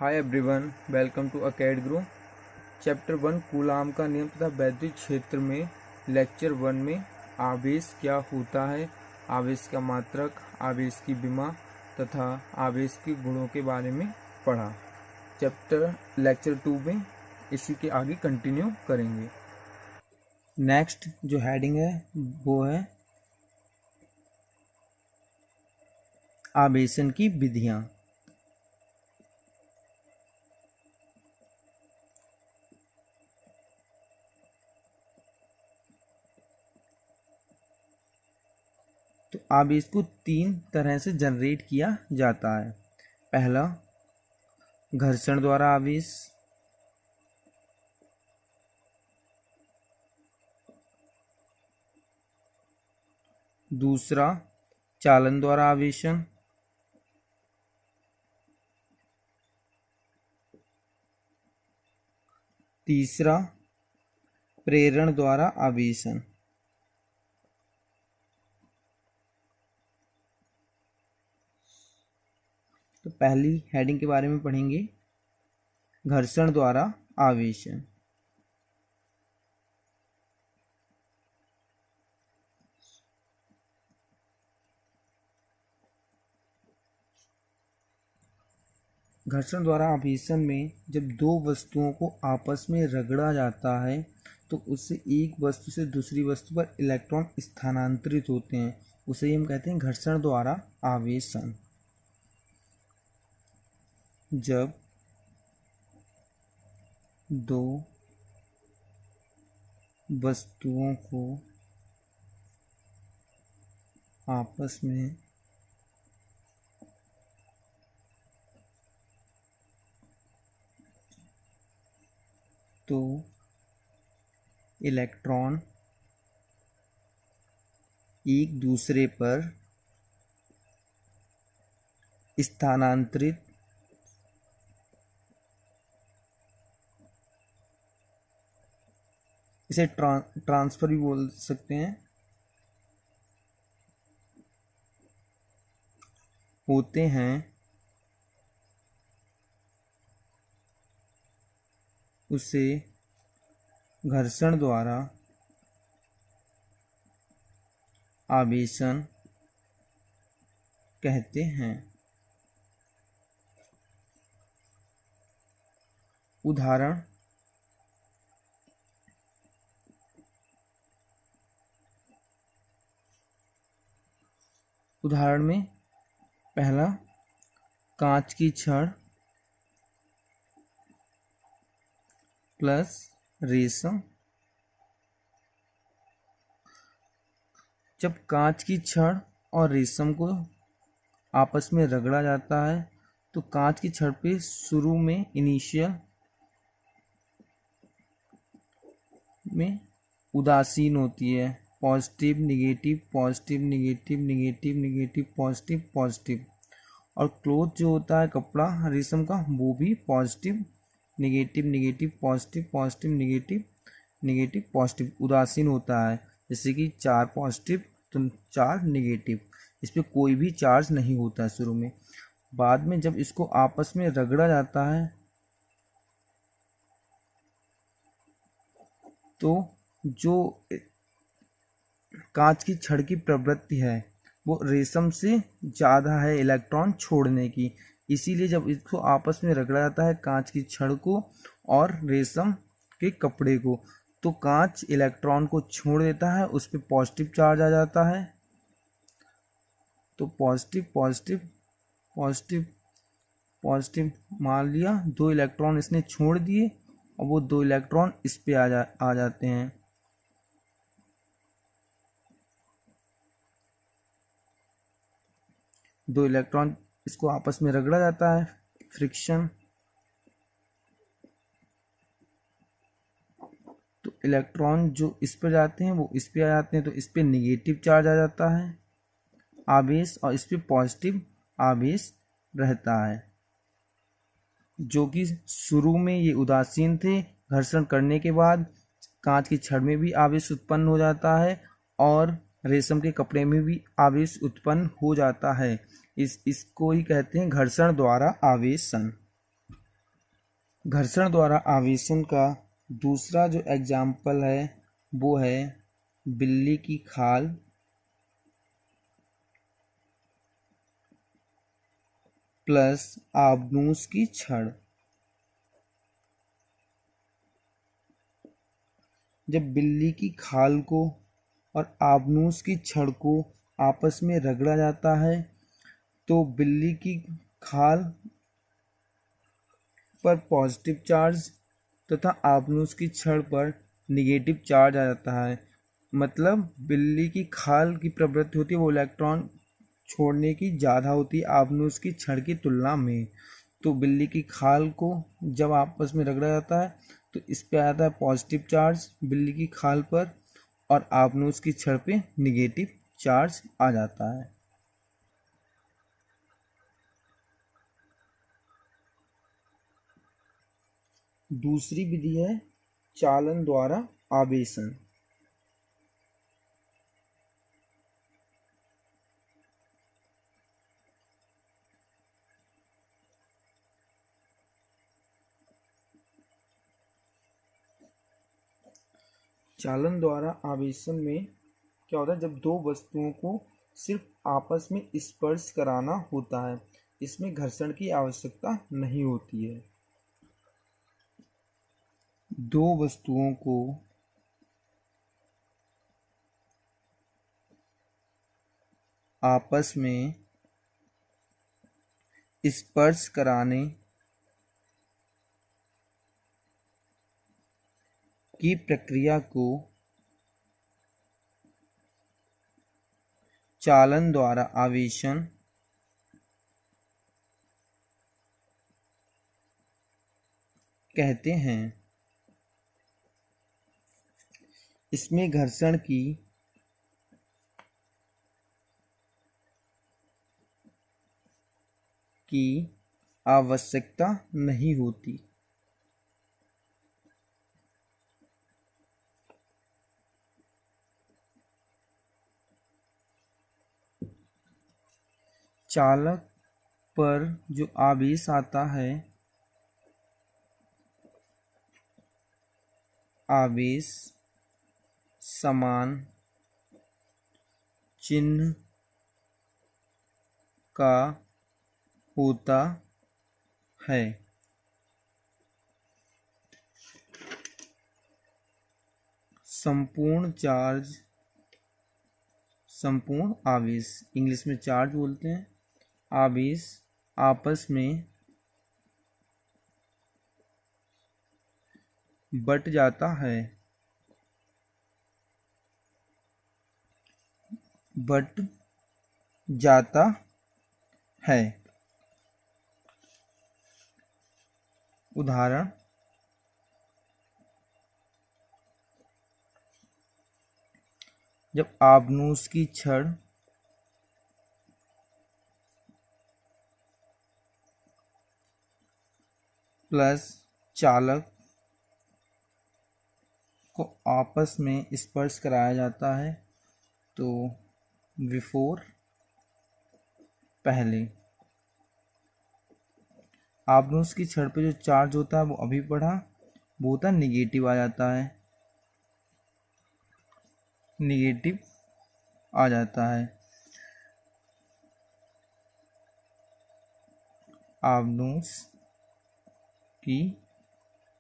Hi everyone, welcome to Acad Grow. Chapter 1 Coulomb का नियम तथा वैद्युत क्षेत्र में लेक्चर 1 में आवेश क्या होता है, आवेश का मात्रक, आवेश की विमा तथा आवेश के गुणों के बारे में पढ़ा। लेक्चर 2 में इसी के आगे कंटिन्यू करेंगे। नेक्स्ट जो हेडिंग है वो है आवेशन की विधियां। तो आवेश को 3 तरह से जनरेट किया जाता है। पहला, घर्षण द्वारा आवेश। दूसरा, चालन द्वारा आवेशन। तीसरा, प्रेरण द्वारा आवेशन। तो पहली हेडिंग के बारे में पढ़ेंगे, घर्षण द्वारा आवेशन। घर्षण द्वारा आवेशन में जब दो वस्तुओं को आपस में रगड़ा जाता है तो उससे एक वस्तु से दूसरी वस्तु पर इलेक्ट्रॉन स्थानांतरित होते हैं, उसे हम कहते हैं घर्षण द्वारा आवेशन। जब दो वस्तुओं को आपस में तो इलेक्ट्रॉन एक दूसरे पर स्थानांतरित इसे ट्रांसफर भी बोल सकते हैं, होते हैं, उसे घर्षण द्वारा आवेशन कहते हैं। उदाहरण, में पहला, कांच की छड़ प्लस रेशम। जब कांच की छड़ और रेशम को आपस में रगड़ा जाता है तो कांच की छड़ पे शुरू में इनिशियल में उदासीन होती है, positive negative positive negative negative negative positive positive, और क्लोथ जो होता है कपड़ा रेशम का वो भी positive negative negative positive positive negative negative positive उदासीन होता है। जैसे कि 4 पॉजिटिव तो 4 निगेटिव, इस पर कोई भी चार्ज नहीं होता है शुरू में। बाद में जब इसको आपस में रगड़ा जाता है तो जो कांच की छड़ की प्रवृत्ति है वो रेशम से ज़्यादा है इलेक्ट्रॉन छोड़ने की, इसीलिए जब इसको आपस में रगड़ा जाता है कांच की छड़ को और रेशम के कपड़े को तो कांच इलेक्ट्रॉन को छोड़ देता है, उस पर पॉजिटिव चार्ज आ जाता है। तो पॉजिटिव पॉजिटिव पॉजिटिव पॉजिटिव मान लिया, 2 इलेक्ट्रॉन इसने छोड़ दिए और वो 2 इलेक्ट्रॉन इस पे आ जाते हैं। दो इलेक्ट्रॉन इसको आपस में रगड़ा जाता है, फ्रिक्शन। तो इलेक्ट्रॉन जो इस पर जाते हैं वो इस पे आ जाते हैं, तो इस पे निगेटिव चार्ज आ जाता है आवेश और इस पे पॉजिटिव आवेश रहता है। जो कि शुरू में ये उदासीन थे, घर्षण करने के बाद कांच की छड़ में भी आवेश उत्पन्न हो जाता है और रेशम के कपड़े में भी आवेश उत्पन्न हो जाता है। इसको ही कहते हैं घर्षण द्वारा आवेशन। घर्षण द्वारा आवेशन का दूसरा जो एग्जाम्पल है वो है बिल्ली की खाल प्लस आबनूस की छड़। जब बिल्ली की खाल को और आबनूस की छड़ को आपस में रगड़ा जाता है तो बिल्ली की खाल पर पॉजिटिव चार्ज तथा आबनूस की छड़ पर निगेटिव चार्ज आ जाता है। मतलब बिल्ली की खाल की प्रवृत्ति होती है वो इलेक्ट्रॉन छोड़ने की ज़्यादा होती है आबनूस की छड़ की तुलना में। तो बिल्ली की खाल को जब आपस में रगड़ा जाता है तो इस पे आता है पॉजिटिव चार्ज बिल्ली की खाल पर और आबनूस की छड़ पे निगेटिव चार्ज आ जाता है। दूसरी विधि है चालन द्वारा आवेशन। चालन द्वारा आवेशन में क्या होता है, जब दो वस्तुओं को सिर्फ आपस में स्पर्श कराना होता है, इसमें घर्षण की आवश्यकता नहीं होती है। दो वस्तुओं को आपस में स्पर्श कराने की प्रक्रिया को चालन द्वारा आवेशन कहते हैं। इसमें घर्षण की आवश्यकता नहीं होती। चालक पर जो आवेश आता है, आवेश समान चिन्ह का होता है। संपूर्ण चार्ज, संपूर्ण आवेश, इंग्लिश में चार्ज बोलते हैं, आवेश आपस में बट जाता है, बट जाता है। उदाहरण, जब आबनूस की छड़ प्लस चालक को आपस में स्पर्श कराया जाता है तो बिफोर, पहले, आबनूस की छड़ पे जो चार्ज होता है वो अभी पढ़ा, वो होता है निगेटिव आ जाता है, निगेटिव आ जाता है। आबनूस की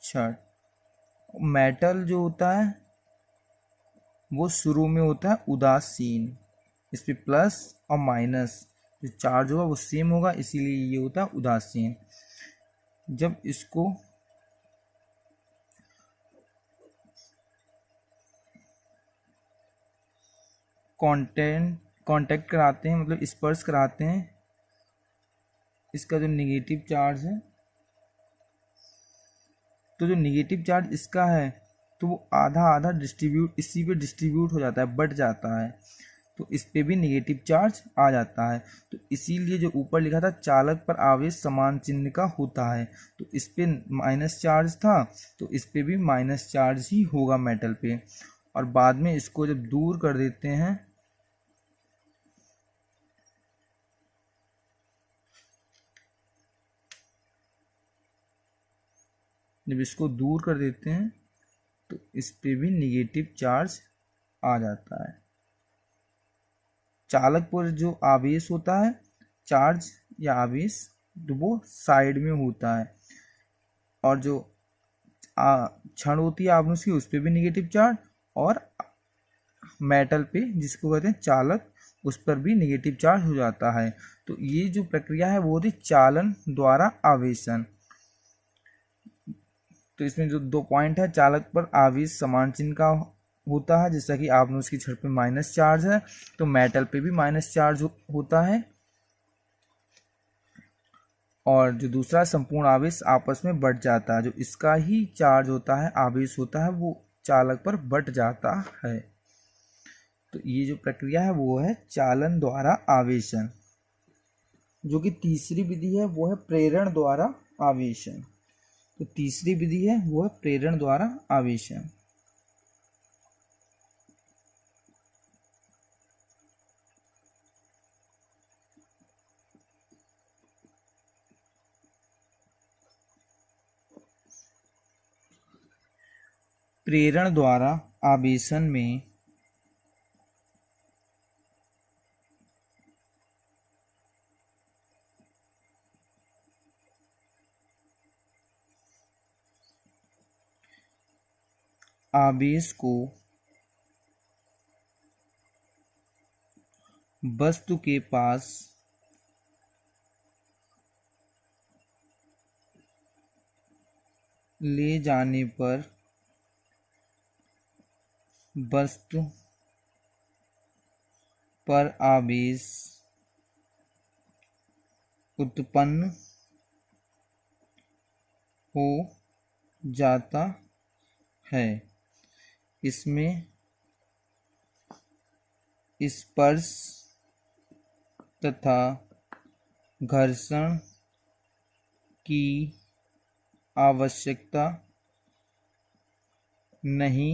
छड़, मेटल जो होता है वो शुरू में होता है उदासीन, इस पे प्लस और माइनस जो चार्ज होगा वो सेम होगा, इसीलिए ये होता है उदासीन। जब इसको कांटेक्ट कराते हैं, मतलब स्पर्श कराते हैं, इसका जो निगेटिव चार्ज है, तो जो निगेटिव चार्ज इसका है तो वो आधा आधा डिस्ट्रीब्यूट इसी पे डिस्ट्रीब्यूट हो जाता है, बट जाता है, तो इस पे भी निगेटिव चार्ज आ जाता है। तो इसीलिए जो ऊपर लिखा था चालक पर आवेश समान चिन्ह का होता है, तो इस पे माइनस चार्ज था तो इस पे भी माइनस चार्ज ही होगा मेटल पे, और बाद में इसको जब दूर कर देते हैं जब इसको दूर कर देते हैं तो इस पे भी निगेटिव चार्ज आ जाता है। चालक पर जो आवेश होता है, चार्ज या आवेश, तो वो साइड में होता है, और जो क्षण होती है आवेश की उस पर भी निगेटिव चार्ज, और मेटल पे जिसको कहते हैं चालक उस पर भी निगेटिव चार्ज हो जाता है। तो ये जो प्रक्रिया है वो होती है चालन द्वारा आवेशन। तो इसमें जो 2 पॉइंट है, चालक पर आवेश समान चिन्ह का होता है, जैसा कि आपने उसकी छड़ पे माइनस चार्ज है तो मेटल पे भी माइनस चार्ज होता है। और जो दूसरा संपूर्ण आवेश आपस में बट जाता है, जो इसका ही चार्ज होता है, आवेश होता है, वो चालक पर बट जाता है। तो ये जो प्रक्रिया है वो है चालन द्वारा आवेशन। जो कि तीसरी विधि है वो है प्रेरण द्वारा आवेशन। तो तीसरी विधि है वो है प्रेरण द्वारा आवेशन। प्रेरण द्वारा आवेशन में आवेश को वस्तु के पास ले जाने पर वस्तु पर आवेश उत्पन्न हो जाता है। इसमें स्पर्श तथा घर्षण की आवश्यकता नहीं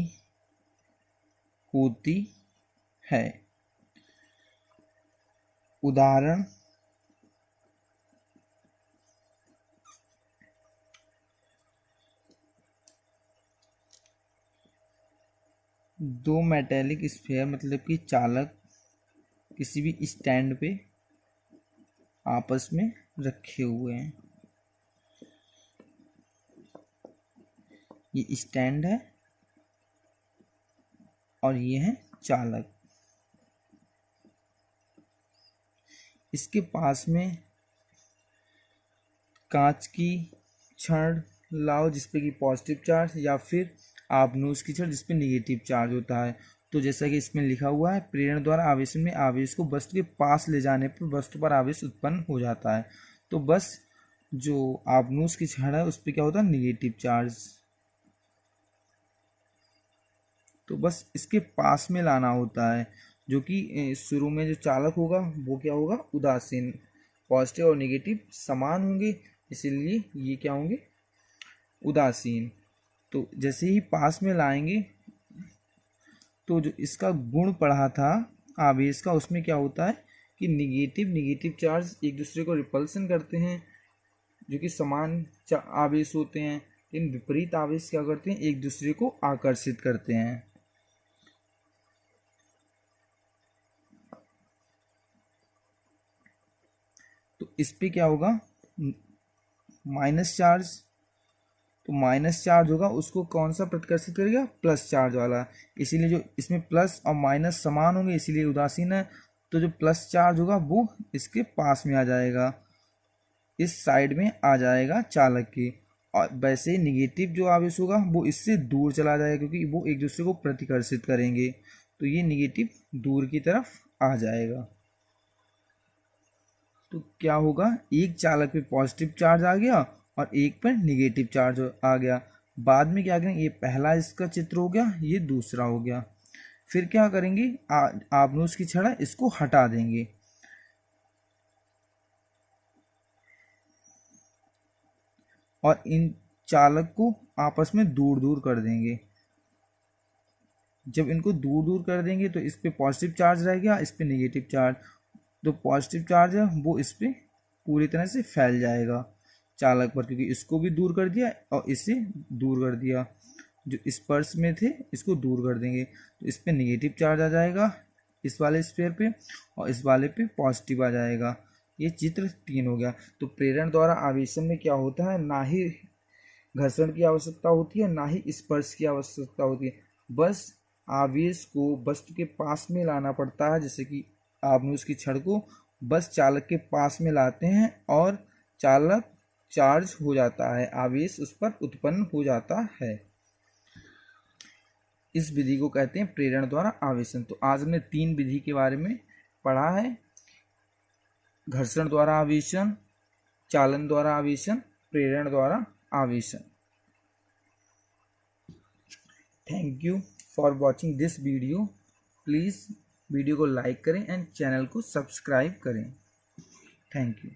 होती है। उदाहरण दो मेटेलिक स्फीयर मतलब कि चालक किसी भी स्टैंड पे आपस में रखे हुए हैं। ये स्टैंड है और ये है चालक। इसके पास में कांच की छड़ लाओ जिसपे कि पॉजिटिव चार्ज, या फिर आपनूस की छड़ जिसपे नेगेटिव चार्ज होता है। तो जैसा कि इसमें लिखा हुआ है, प्रेरण द्वारा आवेशन में आवेश को वस्तु के पास ले जाने पर वस्तु पर आवेश उत्पन्न हो जाता है। तो बस जो आपनूस की छड़ है उस पर क्या होता है, निगेटिव चार्ज। तो बस इसके पास में लाना होता है, जो कि शुरू में जो चालक होगा वो क्या होगा, उदासीन। पॉजिटिव और नेगेटिव समान होंगे, इसीलिए ये क्या होंगे, उदासीन। तो जैसे ही पास में लाएंगे तो जो इसका गुण पढ़ा था आवेश का, उसमें क्या होता है कि निगेटिव चार्ज एक दूसरे को रिपल्सन करते हैं, जो कि समान आवेश होते हैं। इन विपरीत आवेश क्या करते हैं, एक दूसरे को आकर्षित करते हैं। तो इस पे क्या होगा, माइनस चार्ज। तो माइनस चार्ज होगा उसको कौन सा प्रतिकर्षित करेगा, प्लस चार्ज वाला। इसीलिए जो इसमें प्लस और माइनस समान होंगे इसीलिए उदासीन है। तो जो प्लस चार्ज होगा वो इसके पास में आ जाएगा, इस साइड में आ जाएगा चालक के। और वैसे निगेटिव जो आवेश होगा वो इससे दूर चला जाएगा, क्योंकि वो एक दूसरे को प्रतिकर्षित करेंगे। तो ये निगेटिव दूर की तरफ आ जाएगा। तो क्या होगा, एक चालक पे पॉजिटिव चार्ज आ गया और एक पर निगेटिव चार्ज आ गया। बाद में क्या करेंगे, ये पहला इसका चित्र हो गया, ये दूसरा हो गया। फिर क्या करेंगे, आपनोस की छड़ा इसको हटा देंगे और इन चालक को आपस में दूर दूर कर देंगे। जब इनको दूर दूर कर देंगे तो इस पे पॉजिटिव चार्ज रह गया, इस पे नेगेटिव चार्ज। तो पॉजिटिव चार्ज है वो इस पे पूरी तरह से फैल जाएगा, चालक पर, क्योंकि इसको भी दूर कर दिया और इसे दूर कर दिया, जो स्पर्श में थे इसको दूर कर देंगे, तो इस पे नेगेटिव चार्ज आ जाएगा इस वाले स्फीयर पे, और इस वाले पे पॉजिटिव आ जाएगा। ये चित्र 3 हो गया। तो प्रेरण द्वारा आवेशन में क्या होता है, ना ही घर्षण की आवश्यकता होती है ना ही स्पर्श की आवश्यकता होती है, बस आवेश को वस्तु के पास में लाना पड़ता है। जैसे कि आपने उसकी छड़ को बस चालक के पास में लाते हैं और चालक चार्ज हो जाता है, आवेश उस पर उत्पन्न हो जाता है। इस विधि को कहते हैं प्रेरण द्वारा आवेशन। तो आज हमने 3 विधि के बारे में पढ़ा है, घर्षण द्वारा आवेशन, चालन द्वारा आवेशन, प्रेरण द्वारा आवेशन। Thank you for watching this video. Please video को लाइक करें एंड चैनल को सब्सक्राइब करें। Thank you.